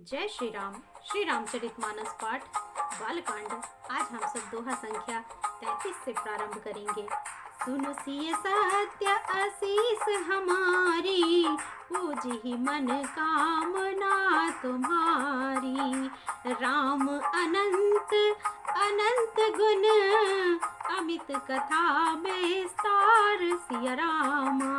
जय श्री रामचरितमानस पाठ बालकांड। आज हम सब दोहा संख्या 33 से प्रारंभ करेंगे। सुनो सिय सत्य आशीष हमारी, पूजी मन कामना तुम्हारी। राम अनंत अनंत गुण, अमित कथा विस्तार सिया रामा।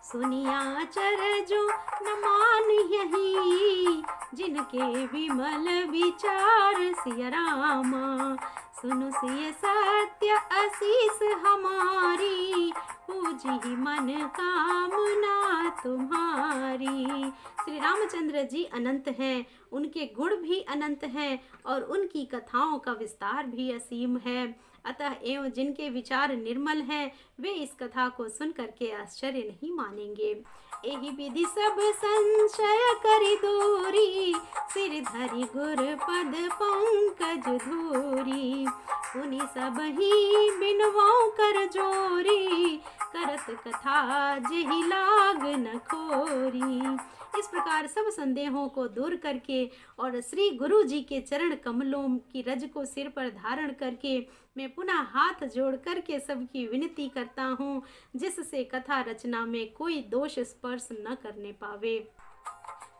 सुनिया चरजो न मान यही, जिनके विमल विचार सिया रामा। सुनो सिय सत्य आशीष हमारी, पूजी मन कामना तुम्हारी। श्री रामचंद्र जी अनंत हैं, उनके गुण भी अनंत हैं और उनकी कथाओं का विस्तार भी असीम है। अतः एवं जिनके विचार निर्मल हैं, वे इस कथा को सुन करके आश्चर्य नहीं मानेंगे। एहि विधि सब संशय करि दूरी, सिर धरि गुर पद पंकज धूरी। पुनि सब ही बिनवौ कर जोरी, करत कथा जेहि लाग न खोरी। इस प्रकार सब संदेहों को दूर करके और श्री गुरु जी के चरण कमलों की रज को सिर पर धारण करके मैं पुनः हाथ जोड़ करके सबकी विनती करता हूँ, जिससे कथा रचना में कोई दोष स्पर्श न करने पावे।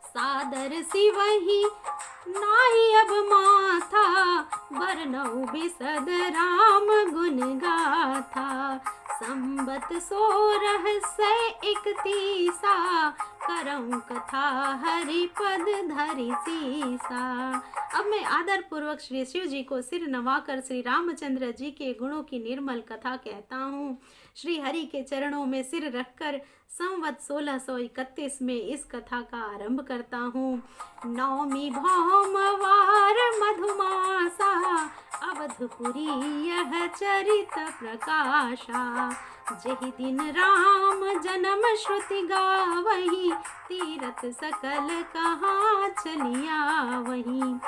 सादर सिवहि नाई अब माथा, बरनऊ बिसद राम गुण गाथा। संबत 1631, करऊं कथा हरि पद धरि सीसा। अब मैं आदर पूर्वक श्री शिव जी को सिर नवाकर श्री रामचंद्र जी के गुणों की निर्मल कथा कहता हूँ। श्री हरि के चरणों में सिर रखकर संवत 1631 में इस कथा का आरंभ करता हूँ। नवमी भौमवार मधुमासा, अवधपुरी यह चरित प्रकाशा। जेहि दिन राम जन्म श्रुति गावही, तीरथ सकल कहाँ चलिया वही।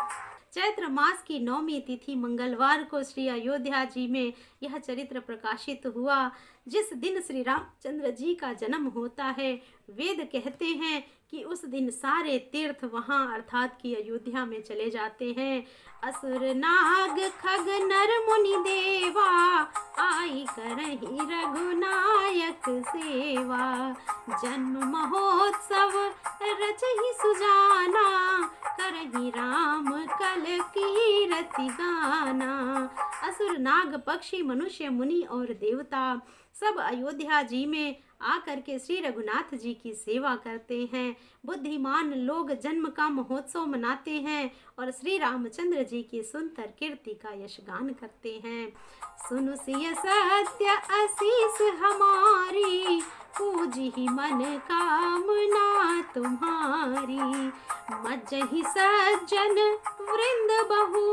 चैत्र मास की नौमी तिथि मंगलवार को श्री अयोध्या जी में यह चरित्र प्रकाशित हुआ। जिस दिन श्री रामचंद्र जी का जन्म होता है, वेद कहते हैं कि उस दिन सारे तीर्थ वहाँ अर्थात कि अयोध्या में चले जाते हैं। असुर नाग खग नर मुनि देवा, आई करहि रघुनायक सेवा। जन्म महोत्सव रचहि सुजाना, करहि राम कल कीरति गाना। असुर नाग पक्षी मनुष्य मुनि और देवता सब अयोध्या जी में आकर के श्री रघुनाथ जी की सेवा करते हैं। बुद्धिमान लोग जन्म का महोत्सव मनाते हैं और श्री रामचंद्र जी की सुंदर कीर्ति का यशगान करते हैं। सुनु सिय सत्य आशीष हमारी, पूजी मन कामना तुम्हारी। मज्जहि सज्जन वृंद बहु,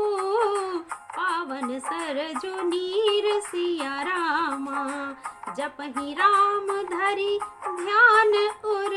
पावन सरजु नीर सिया रामा। जपहि राम धरि ध्यान उर,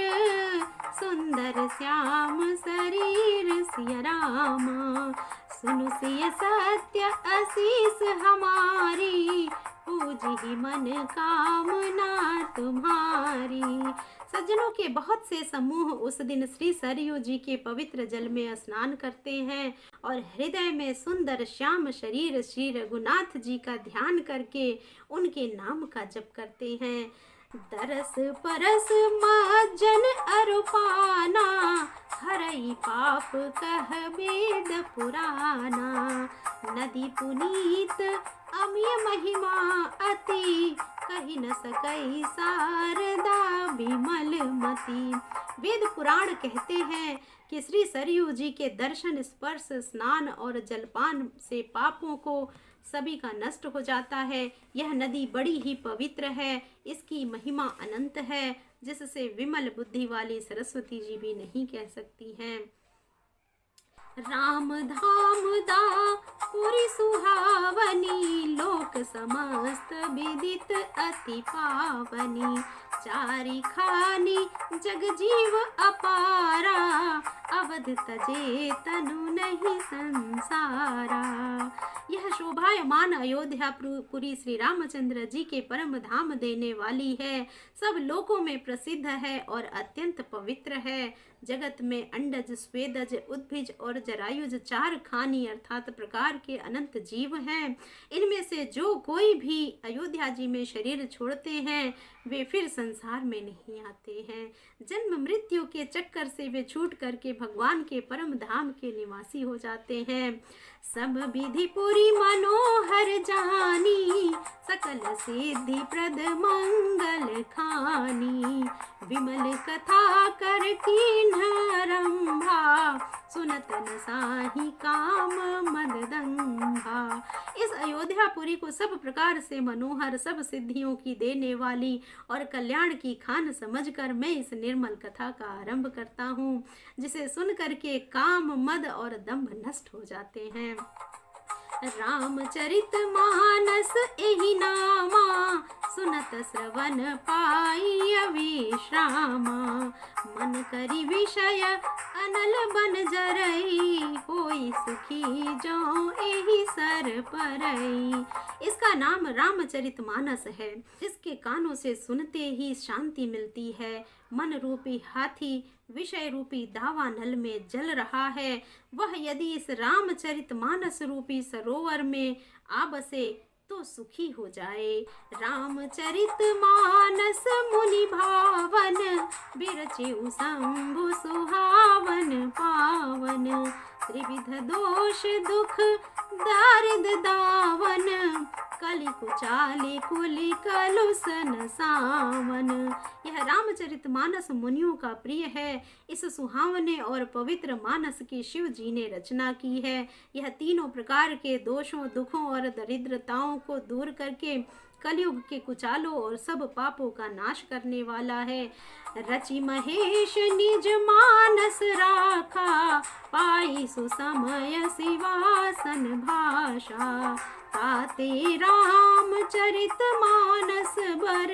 सुंदर श्याम शरीर सिया रामा। सुनु सिय सत्य आशीष हमारी, पूजी मन कामना तुम्हारी। सज्जनों के बहुत से समूह उस दिन श्री सरयू जी के पवित्र जल में स्नान करते हैं और हृदय में सुंदर श्याम शरीर श्री रघुनाथ जी का ध्यान करके उनके नाम का जप करते हैं। दरस परस मज्जन अरुपाना, हरई पाप कह वेद पुराना। नदी पुनीत अमिय महिमा अति, कही न सकई शारदा विमल मति। वेद पुराण कहते हैं कि श्री सरयू जी के दर्शन स्पर्श स्नान और जलपान से पापों को सभी का नष्ट हो जाता है। यह नदी बड़ी ही पवित्र है, इसकी महिमा अनंत है, जिससे विमल बुद्धि वाली सरस्वती जी भी नहीं कह सकती हैं। राम धाम दा पुरी सुहावनी, लोक समस्त विदित अति पावनी। चारि खानी जग जीव अपारा, अवध तजे तनु नहीं संसारा। यह शोभायमान अयोध्या पुरी श्री रामचंद्र जी के परम धाम देने वाली है, सब लोकों में प्रसिद्ध है और अत्यंत पवित्र है। जगत में अंडज, स्वेदज, उद्भिज और जरायुज 4 खानी अर्थात प्रकार के अनंत जीव हैं। इनमें से जो कोई भी अयोध्या जी में शरीर छोड़ते हैं वे फिर संसार में नहीं आते हैं। जन्म मृत्यु के चक्कर से वे छूट करके भगवान के परम धाम के निवासी हो जाते हैं। सब विधि पूरी मनोहर जानी, सकल सिद्धि प्रद मंगल खानी। विमल कथा कर कीन्हरंभा, सुनत न साही काम मददंभा। इस अयोध्यापुरी को सब प्रकार से मनोहर, सब सिद्धियों की देने वाली और कल्याण की खान समझकर मैं इस निर्मल कथा का आरंभ करता हूँ, जिसे सुन करके काम, मद और दंभ नष्ट हो जाते हैं। रामचरित मानस एहि नामा, सुनत श्रवण पाई विश्रामा। मन करी विषय अनल बन जरई, होई सुखी जो एहि सर परई। इसका नाम रामचरित मानस है, जिसके कानों से सुनते ही शांति मिलती है। मन रूपी हाथी विषय रूपी दावा नल में जल रहा है, वह यदि इस रामचरित मानस रूपी सरोवर में आ बसे तो सुखी हो जाए। रामचरित मानस मुनि भावन, बिरचेउ शंभु सुहावन पावन। त्रिविध दोष दुख दारिद दावन, कलि कुचाली कुलि कलुषन सावन। यह रामचरित मानस मुनियों का प्रिय है। इस सुहावने और पवित्र मानस की शिव जी ने रचना की है। यह तीनों प्रकार के दोषों, दुखों और दरिद्रताओं को दूर करके कलयुग के कुचालों और सब पापों का नाश करने वाला है। रचि महेश निज मानस राखा, पाई सुसमय शिवासन भाषा। ताते रामचरित मानस बर,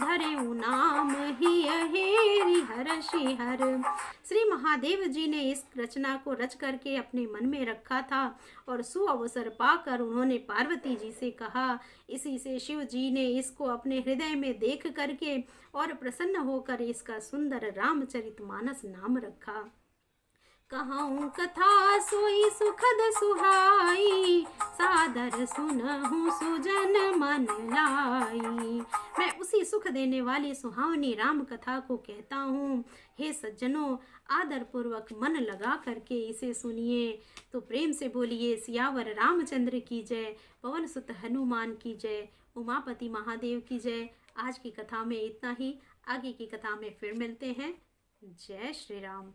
धरेउ नाम ही हेरि हर्षि हर। श्री महादेव जी ने इस रचना को रच करके अपने मन में रखा था और सुअवसर पाकर उन्होंने पार्वती जी से कहा। इसी से शिव जी ने इसको अपने हृदय में देख करके और प्रसन्न होकर इसका सुंदर रामचरित मानस नाम रखा। कहूँ कथा सोई सुखद सुहाई, सादर सुनहु सुजन मन लाई। मैं उसी सुख देने वाली सुहावनी राम कथा को कहता हूँ। हे सज्जनों, आदर पूर्वक मन लगा करके इसे सुनिए। तो प्रेम से बोलिए सियावर रामचंद्र की जय, पवन सुत हनुमान की जय, उमापति महादेव की जय। आज की कथा में इतना ही, आगे की कथा में फिर मिलते हैं। जय श्री राम।